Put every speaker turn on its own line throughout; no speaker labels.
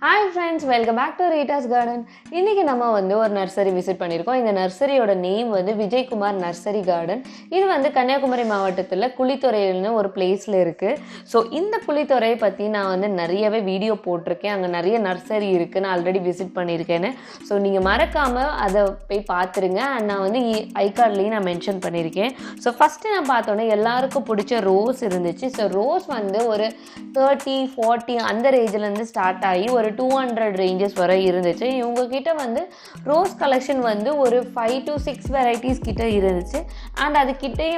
Hi friends, welcome back to Rita's Garden. இன்னைக்கு நம்ம ஒரு நர்சரி விசிட் பண்ணியிருக்கோம். இந்த நர்சரியோட நேம் Vijaykumar Nursery Garden. இது கன்னியாகுமரி மாவட்டத்தில் குளித்துறைன்னு ஒரு பிளேஸில் இருக்குது. ஸோ இந்த குளித்துறை பற்றி நான் நிறையவே வீடியோ போட்டிருக்கேன். அங்கே நிறைய நர்சரி இருக்குது, நான் ஆல்ரெடி விசிட் பண்ணியிருக்கேன்னு. ஸோ நீங்கள் மறக்காமல் அதை போய் பார்த்துருங்க. அண்ட் நான் ஐகார்ட்லேயும் நான் மென்ஷன் பண்ணியிருக்கேன். ஸோ ஃபஸ்ட்டு நான் பார்த்தோன்னே எல்லாருக்கும் பிடிச்ச ரோஸ் இருந்துச்சு. ஸோ ரோஸ் ஒரு 30-40 அந்த ரேஞ்சிலேருந்து ஸ்டார்ட் ஆகி ஒரு 200 ரேஞ்சஸ் வரை இருந்துச்சு. இவங்க கிட்ட ரோஸ் கலெக்ஷன் ஒரு 5 to 6 வெரைட்டிஸ் கிட்ட இருந்துச்சு. அண்ட் அதுக்கிட்டே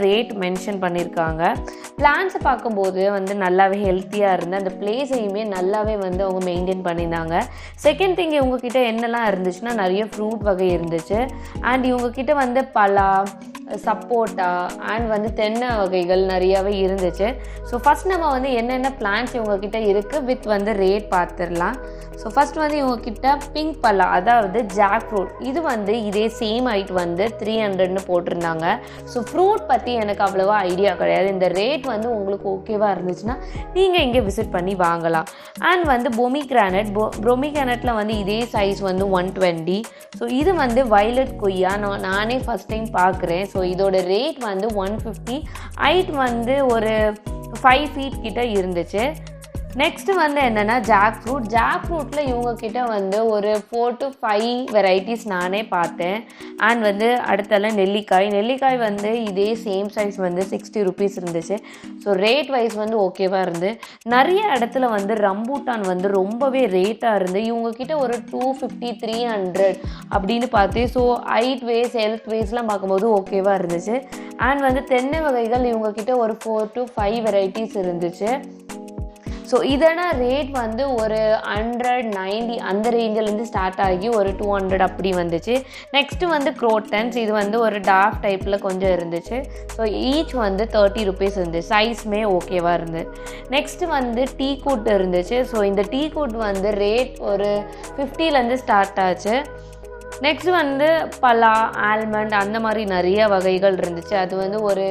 ரேட் மென்ஷன் பண்ணியிருக்காங்க. பிளான்ஸை பார்க்கும்போது நல்லாவே ஹெல்த்தியாக இருந்து அந்த பிளேஸையுமே நல்லாவே அவங்க மெயின்டைன் பண்ணியிருந்தாங்க. செகண்ட் திங், இவங்க கிட்ட என்னெல்லாம் இருந்துச்சுன்னா நிறைய ஃப்ரூட் வகை இருந்துச்சு. அண்ட் இவங்க கிட்ட பலா, சப்போட்டா அண்ட் தென்னை வகைகள் நிறையாவே இருந்துச்சு. ஸோ ஃபஸ்ட் நம்ம என்னென்ன பிளான்ஸ் இவங்கக்கிட்ட இருக்குது வித் ரேட் பார்த்துடலாம். ஸோ ஃபஸ்ட் இவங்கக்கிட்ட பிங்க் பலா, அதாவது ஜாக் ஃப்ரூட், இது இதே சேம் ஹைட் 300ன்னு போட்டிருந்தாங்க. ஸோ ஃப்ரூட் பற்றி எனக்கு அவ்வளோவா ஐடியா கிடையாது. இந்த ரேட் உங்களுக்கு ஓகேவாக இருந்துச்சுன்னா நீங்கள் இங்கே விசிட் பண்ணி வாங்கலாம். அண்ட் பொமிகிரானட்டில் இதே சைஸ் 120. ஸோ இது வயலட் கொய்யா நானே ஃபஸ்ட் டைம் பார்க்குறேன். ஸோ இதோட ரேட் 150. ஹைட் ஒரு 5 feet கிட்ட இருந்துச்சு. நெக்ஸ்ட்டு என்னென்னா ஜாக் ஃப்ரூட்டில் இவங்கக்கிட்ட ஒரு 4 to 5 வெரைட்டிஸ் நானே பார்த்தேன். அண்ட் அடுத்தெல்லாம் நெல்லிக்காய் இதே சேம் சைஸ் 60 rupees இருந்துச்சு. ஸோ ரேட் வைஸ் ஓகேவாக இருந்து. நிறைய இடத்துல ரம்பூட்டான் ரொம்பவே ரேட்டாக இருந்து இவங்கக்கிட்ட ஒரு 250-300 அப்படின்னு பார்த்து. ஸோ ஹைட் வைஸ் ஹெல்த் வைஸ்லாம் பார்க்கும்போது ஓகேவாக இருந்துச்சு. அண்ட் தென்னை வகைகள் இவங்கக்கிட்ட ஒரு 4 to 5 வெரைட்டிஸ் இருந்துச்சு. ஸோ இதோட ரேட் ஒரு 190 அந்த ரேஞ்சிலேருந்து ஸ்டார்ட் ஆகி ஒரு 200 அப்படி வந்துச்சு. நெக்ஸ்ட்டு குரோட்டன்ஸ், இது ஒரு டார்க் டைப்பில் கொஞ்சம் இருந்துச்சு. ஸோ ஈச் 30 rupees இருந்துச்சு. சைஸ்மே ஓகேவாக இருந்து. நெக்ஸ்ட்டு டீ கூட் இருந்துச்சு. ஸோ இந்த டீ கூட் ரேட் ஒரு 50லேருந்து ஸ்டார்ட் ஆச்சு. நெக்ஸ்ட் பலா, ஆல்மண்ட் அந்த மாதிரி நிறைய வகைகள் இருந்துச்சு. அது ஒரு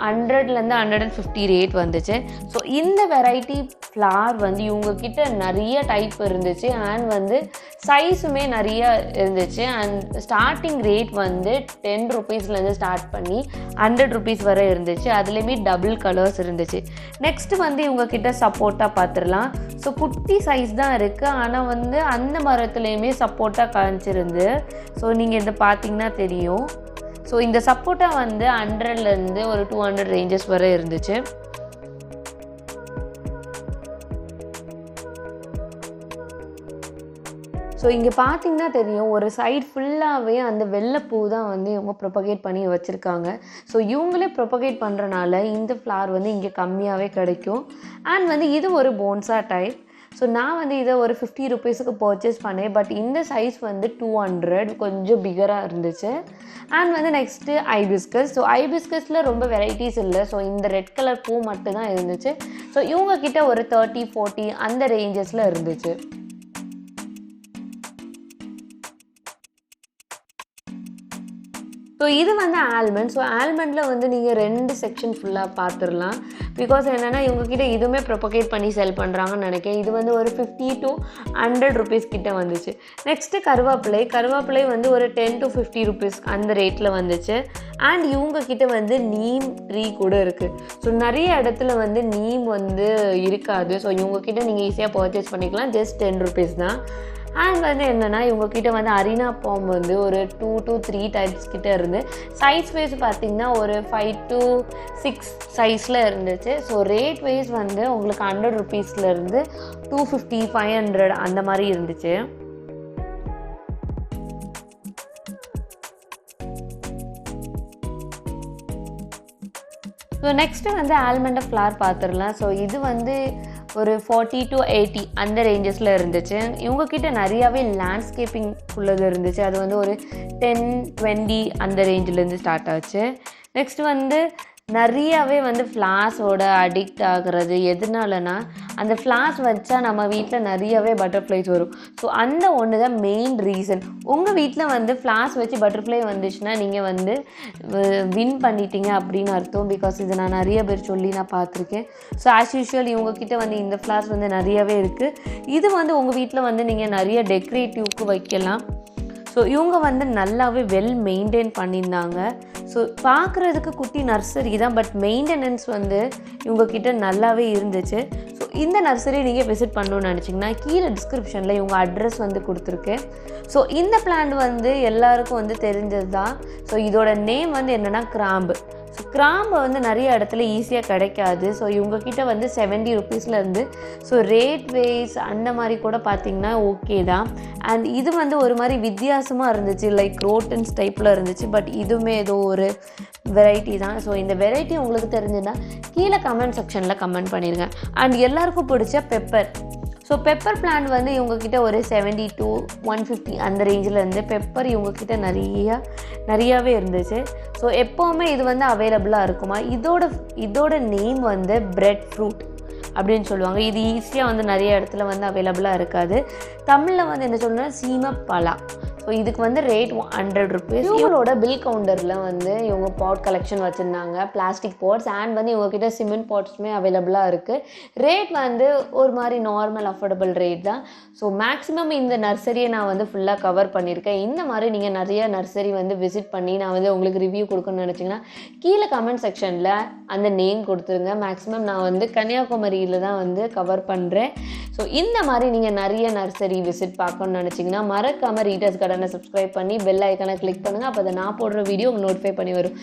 100லேருந்து 150 ரேட் வந்துச்சு. ஸோ இந்த வெரைட்டி ஃப்ளார் இவங்கக்கிட்ட நிறைய டைப் இருந்துச்சு. அண்ட் சைஸுமே நிறைய இருந்துச்சு. அண்ட் ஸ்டார்டிங் ரேட் 10 rupeesலேருந்து ஸ்டார்ட் பண்ணி 100 rupees வரை இருந்துச்சு. அதுலேயுமே டபுள் கலர்ஸ் இருந்துச்சு. நெக்ஸ்ட்டு இவங்கக்கிட்ட சப்போட்டா பார்த்துடலாம். ஸோ குட்டி சைஸ் தான் இருக்குது. ஆனால் அந்த மரத்துலேயுமே சப்போட்டா காய்ச்சிருந்து. ஸோ நீங்கள் இதை பார்த்தீங்கன்னா தெரியும். ஸோ இந்த சப்போட்டா 100லேருந்து ஒரு 200 ரேஞ்சஸ் வரை இருந்துச்சு. ஸோ இங்கே பார்த்தீங்கன்னா தெரியும், ஒரு சைடு ஃபுல்லாகவே அந்த வெள்ளைப்பூ தான் இவங்க ப்ரொபகேட் பண்ணி வச்சுருக்காங்க. ஸோ இவங்களே ப்ரொபகேட் பண்ணுறனால இந்த ஃப்ளார் இங்கே கம்மியாகவே கிடைக்கும். அண்ட் இது ஒரு போன்சா டைப். ஸோ நான் இதை ஒரு 50 rupeesக்கு பர்ச்சேஸ் பண்ணேன். பட் இந்த சைஸ் 200, கொஞ்சம் பிகராக இருந்துச்சு. And next hibiscus. ஸோ ஐபிஸ்கஸில் ரொம்ப வெரைட்டிஸ் இல்லை. ஸோ இந்த ரெட் கலர் பூ மட்டும்தான் இருந்துச்சு. ஸோ இவங்கக்கிட்ட ஒரு 30-40 அந்த ரேஞ்சஸில் இருந்துச்சு. ஸோ இது ஆல்மண்ட். ஸோ ஆல்மண்டில் நீங்கள் 2 செக்ஷன் ஃபுல்லாக பார்த்துடலாம். பிகாஸ் என்னென்னா இவங்கக்கிட்ட இதுவுமே ப்ரொபகேட் பண்ணி செல் பண்ணுறாங்கன்னு நினைக்கிறேன். இது ஒரு 50 to 100 rupees கிட்ட வந்துச்சு. நெக்ஸ்ட்டு கருவேப்பிலை ஒரு 10 to 50 rupees அந்த ரேட்டில் வந்துச்சு. அண்ட் இவங்கக்கிட்ட நீம் ட்ரீ கூட இருக்குது. ஸோ நிறைய இடத்துல நீம் இருக்காது. ஸோ இவங்கக்கிட்ட நீங்கள் ஈஸியாக பர்ச்சேஸ் பண்ணிக்கலாம். ஜஸ்ட் 10 rupees தான். அண்ட் என்னென்னா இவங்கக்கிட்ட அரினா பாம் ஒரு 2 to 3 டைப்ஸ் கிட்ட இருந்து. சைஸ் வைஸ் பார்த்திங்கன்னா ஒரு 5 to 6 சைஸில் இருந்துச்சு. ஸோ ரேட் வைஸ் உங்களுக்கு 100 rupeesலேருந்து 250-500 அந்த மாதிரி இருந்துச்சு. ஸோ நெக்ஸ்ட்டு ஆல்மண்ட் ஃப்ளார் பார்த்துடலாம். ஸோ இது ஒரு 40 to 80 அந்த ரேஞ்சஸில் இருந்துச்சு. இவங்கக்கிட்ட நிறையாவே லேண்ட்ஸ்கேப்பிங் உள்ளது இருந்துச்சு. அது ஒரு 10-20 அந்த ரேஞ்சிலேருந்து ஸ்டார்ட் ஆச்சு. நெக்ஸ்ட் நிறையாவே வந்து ஃப்ளார்ஸோட அடிக்ட் ஆகிறது எதனாலனா அந்த ஃப்ளார்ஸ் வச்சா நம்ம வீட்டில் நிறையவே பட்டர்ஃப்ளைஸ் வரும். ஸோ அந்த ஒன்று தான் மெயின் ரீசன். உங்கள் வீட்டில் வந்து ஃப்ளார்ஸ் வச்சு பட்டர்ஃப்ளை வந்துச்சுன்னா நீங்கள் வந்து வின் பண்ணிட்டீங்க அப்படின்னு அர்த்தம். பிகாஸ் இது நான் நிறைய பேர் சொல்லி நான் பார்த்துருக்கேன். ஸோ ஆஸ் யூஷுவல் இவங்கக்கிட்ட வந்து இந்த ஃப்ளார்ஸ் வந்து நிறையவே இருக்குது. இது வந்து உங்கள் வீட்டில் வந்து நீங்கள் நிறைய டெக்கரேட்டிவ்க்கு வைக்கலாம். ஸோ இவங்க வந்து நல்லாவே வெல் மெயின்டைன் பண்ணியிருந்தாங்க. ஸோ பார்க்குறதுக்கு குட்டி நர்சரி தான், பட் மெயின்டெனன்ஸ் வந்து இவங்கக்கிட்ட நல்லாவே இருந்துச்சு. ஸோ இந்த நர்சரி நீங்கள் விசிட் பண்ணணுன்னு நினச்சிங்கன்னா கீழே டிஸ்கிரிப்ஷனில் இவங்க அட்ரஸ் வந்து கொடுத்துருக்கேன். ஸோ இந்த பிளான்ட் வந்து எல்லாருக்கும் வந்து தெரிஞ்சது தான். ஸோ இதோட நேம் வந்து என்னென்னா கிராம்பு. ஸோ கிராம்பு வந்து நிறைய இடத்துல ஈஸியாக கிடைக்காது. ஸோ இவங்கக்கிட்ட வந்து 70 rupeesலேருந்து ஸோ ரேட் வைஸ் அந்த மாதிரி கூட பார்த்திங்கன்னா ஓகே தான். அண்ட் இது வந்து ஒரு மாதிரி வித்தியாசமாக இருந்துச்சு, லைக் ரோட்டன்ஸ் டைப்பில் இருந்துச்சு. பட் இதுவுமே ஏதோ ஒரு வெரைட்டி தான். ஸோ இந்த வெரைட்டி உங்களுக்கு தெரிஞ்சுன்னா கீழே கமெண்ட் செக்ஷனில் கமெண்ட் பண்ணிடுங்க. அண்ட் எல்லாருக்கும் பிடிச்ச பெப்பர். ஸோ பெப்பர் பிளான்ட் வந்து இவங்கக்கிட்ட ஒரு 70 to 150 அந்த ரேஞ்சில் இருந்து பெப்பர் இவங்கக்கிட்ட நிறையாவே இருந்துச்சு. ஸோ எப்போவுமே இது வந்து அவைலபிளாக இருக்குமா. இதோட நேம் வந்து பிரெட் ஃப்ரூட் அப்படின்னு சொல்லுவாங்க. இது ஈஸியாக வந்து நிறைய இடத்துல வந்து அவைலபிளாக இருக்காது. தமிழில் வந்து என்ன சொல்லணும்னா சீமப்பலா. ஸோ இதுக்கு வந்து ரேட் 100 rupees. இவங்களோட பில் கவுண்டரில் வந்து இவங்க பாட் கலெக்ஷன் வச்சுருந்தாங்க, பிளாஸ்டிக் பாட்ஸ். அண்ட் வந்து இவங்ககிட்ட சிமெண்ட் பாட்ஸுமே அவைலபிளாக இருக்குது. ரேட் வந்து ஒரு மாதிரி நார்மல் அஃபோர்டபுள் ரேட் தான். ஸோ மேக்ஸிமம் இந்த நர்சரியை நான் வந்து ஃபுல்லாக கவர் பண்ணியிருக்கேன். இந்த மாதிரி நீங்கள் நிறைய நர்சரி வந்து விசிட் பண்ணி நான் வந்து உங்களுக்கு ரிவ்யூ கொடுக்கணும்னு நினச்சிங்கன்னா கீழே கமெண்ட் செக்ஷனில் அந்த நேம் கொடுத்துருங்க. மேக்ஸிமம் நான் வந்து கன்னியாகுமரியில் தான் வந்து கவர் பண்ணுறேன். ஸோ இந்த மாதிரி நீங்கள் நிறைய நர்சரி விசிட் பார்க்கணும்னு நினச்சிங்கன்னா மறக்காமல் ரீட்டாஸ் கார்டனை சப்ஸ்கிரைப் பண்ணி பெல் ஐக்கானை கிளிக் பண்ணுங்கள். அப்போ அதை நான் போடுற வீடியோ உங்களுக்கு நோட்டிஃபை பண்ணி வரும்.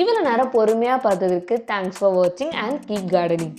இவ்வளோ நேரம் பொறுமையாக பார்த்ததுக்கு தேங்க்ஸ் ஃபார் வாட்சிங் அண்ட் கீப் கார்டனிங்.